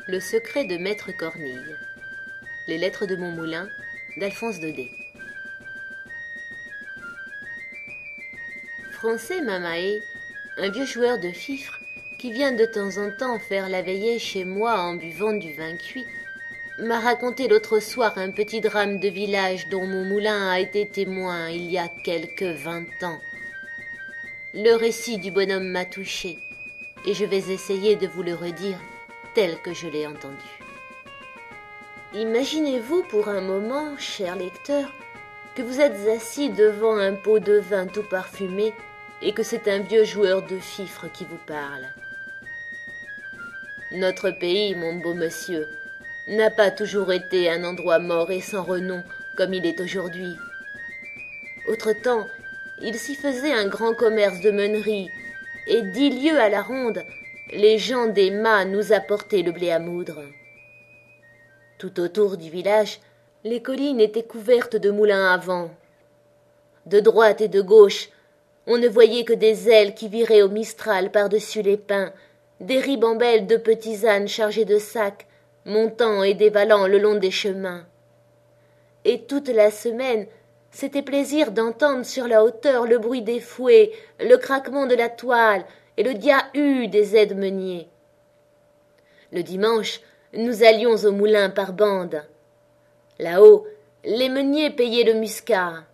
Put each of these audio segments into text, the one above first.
Le secret de Maître Cornille. Les lettres de mon moulin d'Alphonse Daudet. Français Mamae, un vieux joueur de fifre qui vient de temps en temps faire la veillée chez moi en buvant du vin cuit, m'a raconté l'autre soir un petit drame de village dont mon moulin a été témoin il y a quelque 20 ans. Le récit du bonhomme m'a touché, et je vais essayer de vous le redire tel que je l'ai entendu. Imaginez-vous pour un moment, cher lecteur, que vous êtes assis devant un pot de vin tout parfumé et que c'est un vieux joueur de fifre qui vous parle. Notre pays, mon beau monsieur, n'a pas toujours été un endroit mort et sans renom comme il est aujourd'hui. Autre-temps, il s'y faisait un grand commerce de meunerie, et 10 lieues à la ronde, les gens des mâts nous apportaient le blé à moudre. Tout autour du village, les collines étaient couvertes de moulins à vent. De droite et de gauche, on ne voyait que des ailes qui viraient au mistral par-dessus les pins, des ribambelles de petits ânes chargés de sacs, montant et dévalant le long des chemins. Et toute la semaine, c'était plaisir d'entendre sur la hauteur le bruit des fouets, le craquement de la toile et le dia-hu des aides-meuniers. Le dimanche, nous allions au moulin par bande. Là-haut, les meuniers payaient le muscat.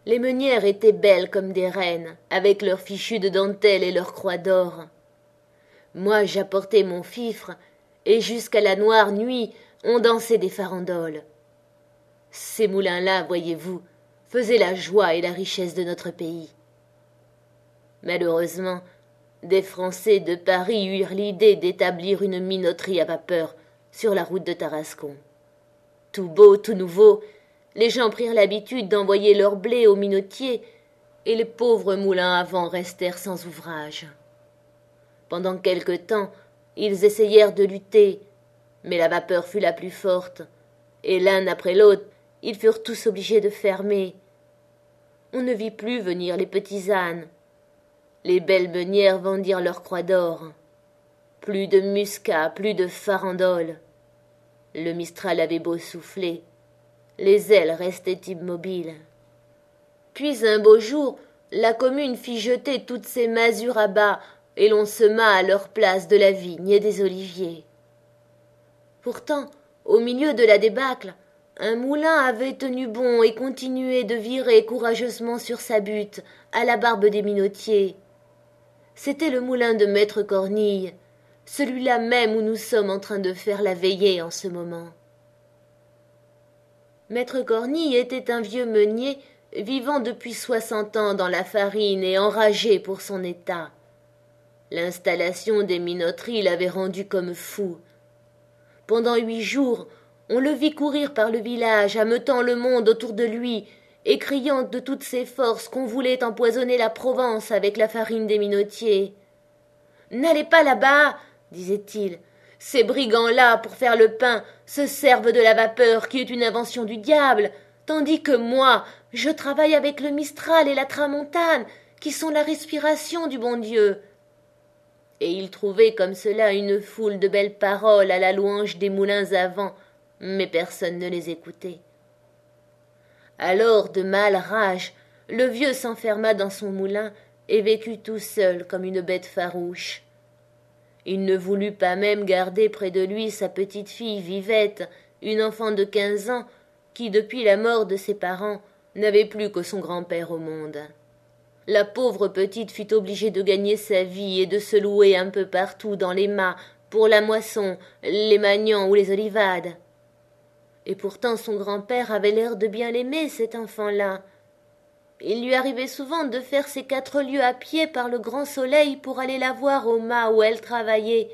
Les meunières étaient belles comme des reines, avec leurs fichus de dentelle et leurs croix d'or. Moi, j'apportais mon fifre, et jusqu'à la noire nuit, on dansait des farandoles. Ces moulins-là, voyez-vous, faisaient la joie et la richesse de notre pays. Malheureusement, des Français de Paris eurent l'idée d'établir une minoterie à vapeur sur la route de Tarascon. Tout beau, tout nouveau, les gens prirent l'habitude d'envoyer leur blé aux minotiers, et les pauvres moulins à vent restèrent sans ouvrage. Pendant quelque temps, ils essayèrent de lutter, mais la vapeur fut la plus forte, et l'un après l'autre, ils furent tous obligés de fermer. On ne vit plus venir les petits ânes. Les belles meunières vendirent leurs croix d'or. Plus de muscat, plus de farandole. Le mistral avait beau souffler, les ailes restaient immobiles. Puis un beau jour, la commune fit jeter toutes ses masures à bas, et l'on sema à leur place de la vigne et des oliviers. Pourtant, au milieu de la débâcle, un moulin avait tenu bon et continuait de virer courageusement sur sa butte, à la barbe des minotiers. C'était le moulin de Maître Cornille, celui-là même où nous sommes en train de faire la veillée en ce moment. Maître Cornille était un vieux meunier vivant depuis 60 ans dans la farine et enragé pour son état. L'installation des minoteries l'avait rendu comme fou. Pendant 8 jours, on le vit courir par le village, ameutant le monde autour de lui, et criant de toutes ses forces qu'on voulait empoisonner la Provence avec la farine des minotiers. « N'allez pas là-bas !» disait-il. « Ces brigands-là, pour faire le pain, se servent de la vapeur qui est une invention du diable, tandis que moi, je travaille avec le Mistral et la Tramontane, qui sont la respiration du bon Dieu. » Et il trouvait comme cela une foule de belles paroles à la louange des moulins à vent, mais personne ne les écoutait. Alors, de mâle rage, le vieux s'enferma dans son moulin et vécut tout seul comme une bête farouche. Il ne voulut pas même garder près de lui sa petite-fille Vivette, une enfant de 15 ans, qui, depuis la mort de ses parents, n'avait plus que son grand-père au monde. La pauvre petite fut obligée de gagner sa vie et de se louer un peu partout dans les mâts, pour la moisson, les magnans ou les olivades. Et pourtant son grand-père avait l'air de bien l'aimer, cet enfant-là. Il lui arrivait souvent de faire ses 4 lieues à pied par le grand soleil pour aller la voir au mât où elle travaillait,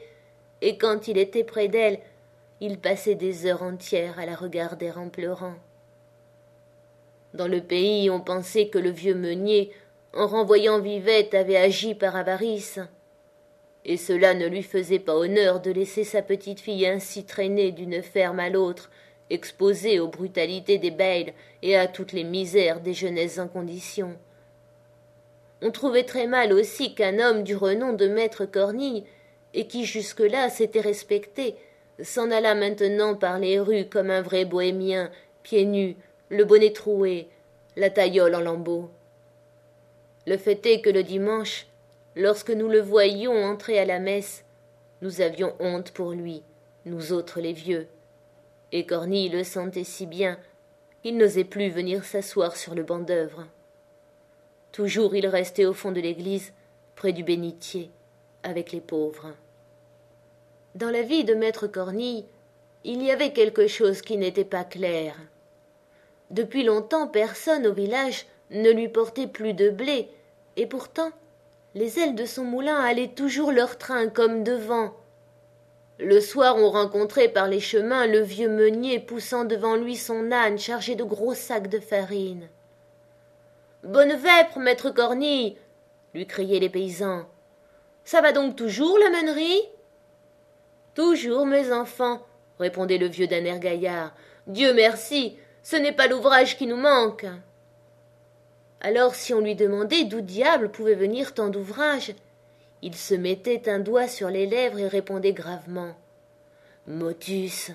et quand il était près d'elle, il passait des heures entières à la regarder en pleurant. Dans le pays, on pensait que le vieux meunier, en renvoyant Vivette, avait agi par avarice, et cela ne lui faisait pas honneur de laisser sa petite fille ainsi traîner d'une ferme à l'autre, exposée aux brutalités des bails et à toutes les misères des jeunesses en condition. On trouvait très mal aussi qu'un homme du renom de maître Cornille, et qui jusque-là s'était respecté, s'en allât maintenant par les rues comme un vrai bohémien, pieds nus, le bonnet troué, la taillole en lambeaux. Le fait est que le dimanche, lorsque nous le voyions entrer à la messe, nous avions honte pour lui, nous autres les vieux, et Cornille le sentait si bien qu'il n'osait plus venir s'asseoir sur le banc d'œuvre. Toujours il restait au fond de l'église, près du bénitier, avec les pauvres. Dans la vie de maître Cornille, il y avait quelque chose qui n'était pas clair. Depuis longtemps, personne au village ne lui portait plus de blé, et pourtant, les ailes de son moulin allaient toujours leur train comme devant. Le soir, on rencontrait par les chemins le vieux meunier poussant devant lui son âne chargé de gros sacs de farine. « Bonne vêpre, maître Cornille !» lui criaient les paysans. « Ça va donc toujours, la meunerie ?»« Toujours, mes enfants, » répondait le vieux d'un air gaillard. « Dieu merci, ce n'est pas l'ouvrage qui nous manque. » Alors, si on lui demandait d'où diable pouvait venir tant d'ouvrage, il se mettait un doigt sur les lèvres et répondait gravement. « Motus,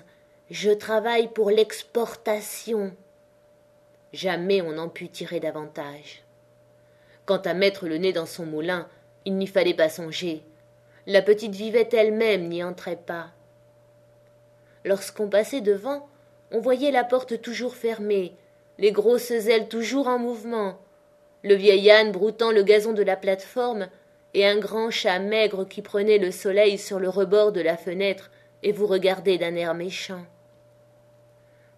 je travaille pour l'exportation. » Jamais on n'en put tirer davantage. Quant à mettre le nez dans son moulin, il n'y fallait pas songer. La petite Vivette elle-même n'y entrait pas. Lorsqu'on passait devant, on voyait la porte toujours fermée, les grosses ailes toujours en mouvement, le vieil âne broutant le gazon de la plate-forme et un grand chat maigre qui prenait le soleil sur le rebord de la fenêtre et vous regardait d'un air méchant.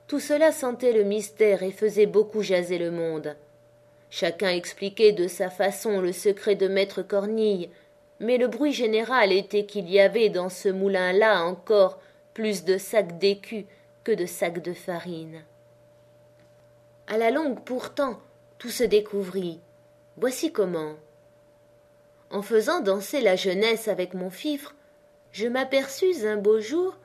Tout cela sentait le mystère et faisait beaucoup jaser le monde. Chacun expliquait de sa façon le secret de maître Cornille, mais le bruit général était qu'il y avait dans ce moulin-là encore plus de sacs d'écus que de sacs de farine. À la longue, pourtant, tout se découvrit. Voici comment. En faisant danser la jeunesse avec mon fifre, je m'aperçus un beau jour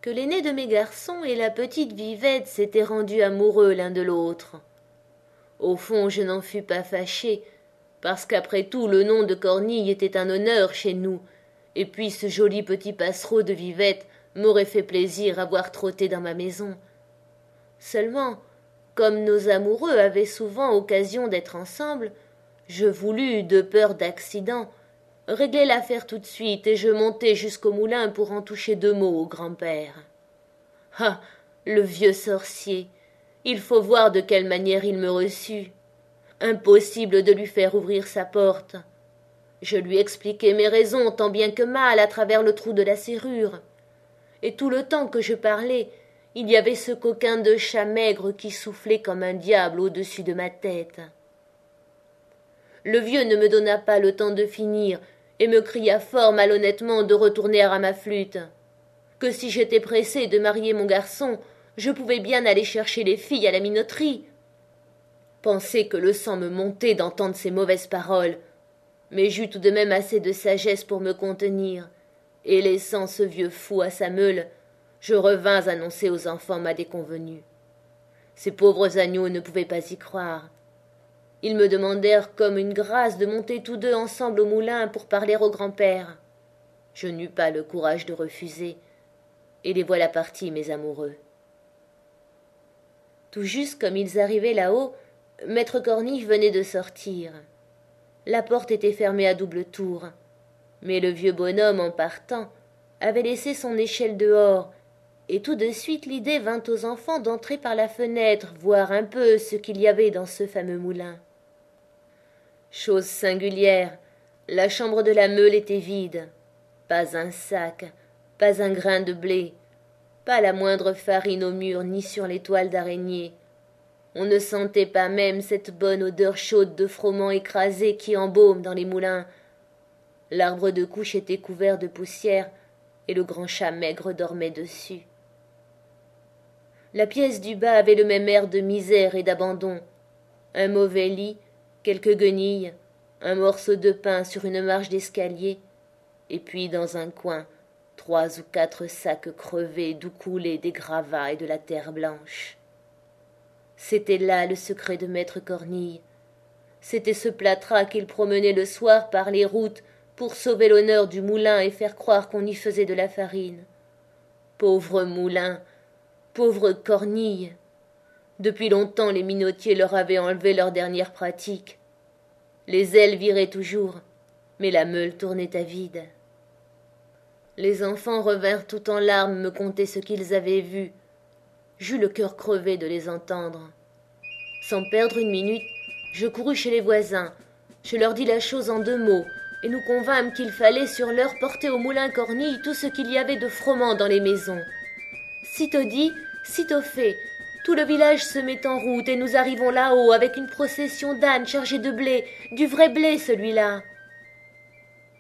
que l'aîné de mes garçons et la petite Vivette s'étaient rendus amoureux l'un de l'autre. Au fond, je n'en fus pas fâché, parce qu'après tout, le nom de Cornille était un honneur chez nous, et puis ce joli petit passereau de Vivette m'aurait fait plaisir à voir trotter dans ma maison. Seulement, comme nos amoureux avaient souvent occasion d'être ensemble, je voulus, de peur d'accident, régler l'affaire tout de suite, et je montai jusqu'au moulin pour en toucher 2 mots au grand-père. Ah, le vieux sorcier! Il faut voir de quelle manière il me reçut. Impossible de lui faire ouvrir sa porte. Je lui expliquai mes raisons tant bien que mal à travers le trou de la serrure. Et tout le temps que je parlais, il y avait ce coquin de chat maigre qui soufflait comme un diable au-dessus de ma tête. Le vieux ne me donna pas le temps de finir, et me cria fort malhonnêtement de retourner à ma flûte, que si j'étais pressé de marier mon garçon, je pouvais bien aller chercher les filles à la minoterie. Pensez que le sang me montait d'entendre ces mauvaises paroles, mais j'eus tout de même assez de sagesse pour me contenir, et laissant ce vieux fou à sa meule, je revins annoncer aux enfants ma déconvenue. Ces pauvres agneaux ne pouvaient pas y croire. Ils me demandèrent comme une grâce de monter tous 2 ensemble au moulin pour parler au grand-père. Je n'eus pas le courage de refuser, et les voilà partis, mes amoureux. Tout juste comme ils arrivaient là-haut, maître Cornille venait de sortir. La porte était fermée à double tour, mais le vieux bonhomme, en partant, avait laissé son échelle dehors, et tout de suite l'idée vint aux enfants d'entrer par la fenêtre, voir un peu ce qu'il y avait dans ce fameux moulin. Chose singulière, la chambre de la meule était vide. Pas un sac, pas un grain de blé, pas la moindre farine au mur ni sur les toiles d'araignée. On ne sentait pas même cette bonne odeur chaude de froment écrasé qui embaume dans les moulins. L'arbre de couche était couvert de poussière, et le grand chat maigre dormait dessus. La pièce du bas avait le même air de misère et d'abandon. Un mauvais lit, quelques guenilles, un morceau de pain sur une marche d'escalier, et puis dans un coin, 3 ou 4 sacs crevés d'où coulaient des gravats et de la terre blanche. C'était là le secret de maître Cornille. c'était ce plâtras qu'il promenait le soir par les routes pour sauver l'honneur du moulin et faire croire qu'on y faisait de la farine. Pauvre moulin, pauvre cornille. Depuis longtemps les minotiers leur avaient enlevé leur dernière pratique. Les ailes viraient toujours, mais la meule tournait à vide. Les enfants revinrent tout en larmes me conter ce qu'ils avaient vu. J'eus le cœur crevé de les entendre. Sans perdre une minute, je courus chez les voisins. Je leur dis la chose en 2 mots, et nous convînmes qu'il fallait sur l'heure porter au moulin Cornille tout ce qu'il y avait de froment dans les maisons. Sitôt dit, sitôt fait, tout le village se met en route, et nous arrivons là-haut avec une procession d'ânes chargés de blé, du vrai blé celui-là.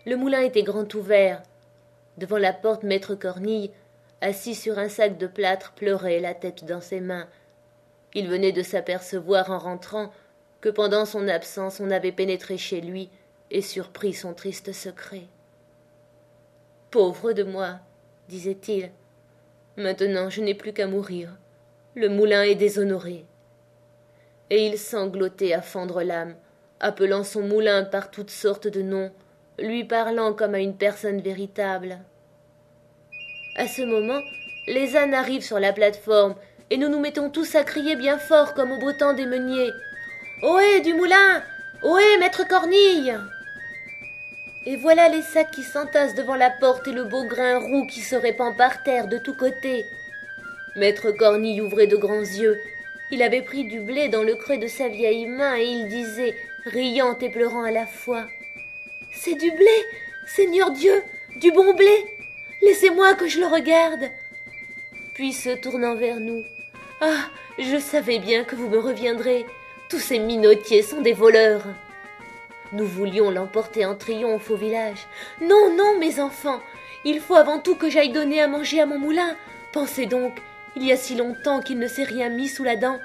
Le moulin était grand ouvert. Devant la porte, maître Cornille, assis sur un sac de plâtre, pleurait, la tête dans ses mains. Il venait de s'apercevoir en rentrant que pendant son absence on avait pénétré chez lui et surpris son triste secret. « Pauvre de moi, disait-il, maintenant je n'ai plus qu'à mourir. Le moulin est déshonoré. » Et il sanglotait à fendre l'âme, appelant son moulin par toutes sortes de noms, lui parlant comme à une personne véritable. À ce moment, les ânes arrivent sur la plate-forme, et nous nous mettons tous à crier bien fort comme au beau temps des meuniers. « Ohé, du moulin! Ohé, maître Cornille !» Et voilà les sacs qui s'entassent devant la porte et le beau grain roux qui se répand par terre de tous côtés. Maître Cornille ouvrait de grands yeux. Il avait pris du blé dans le creux de sa vieille main et il disait, riant et pleurant à la fois, « C'est du blé, Seigneur Dieu, du bon blé! Laissez-moi que je le regarde !» Puis se tournant vers nous, « Ah, je savais bien que vous me reviendrez. Tous ces minotiers sont des voleurs. » Nous voulions l'emporter en triomphe au village. « Non, non, mes enfants, il faut avant tout que j'aille donner à manger à mon moulin. Pensez donc, il y a si longtemps qu'il ne s'est rien mis sous la dent. »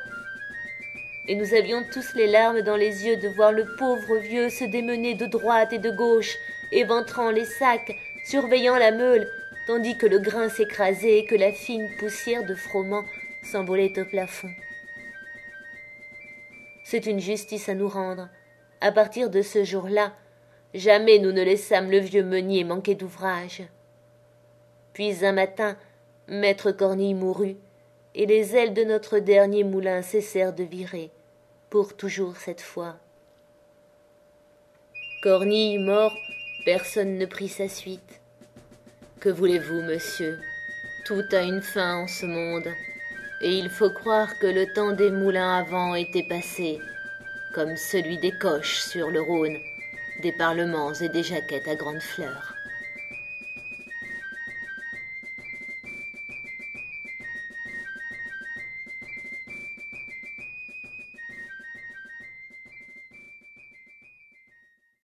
Et nous avions tous les larmes dans les yeux de voir le pauvre vieux se démener de droite et de gauche, éventrant les sacs, surveillant la meule, tandis que le grain s'écrasait et que la fine poussière de froment s'envolait au plafond. C'est une justice à nous rendre. À partir de ce jour-là, jamais nous ne laissâmes le vieux meunier manquer d'ouvrage. Puis un matin, maître Cornille mourut, et les ailes de notre dernier moulin cessèrent de virer, pour toujours cette fois. Cornille mort, personne ne prit sa suite. Que voulez-vous, monsieur? Tout a une fin en ce monde, et il faut croire que le temps des moulins à vent était passé, comme celui des coches sur le Rhône, des parlements et des jaquettes à grandes fleurs.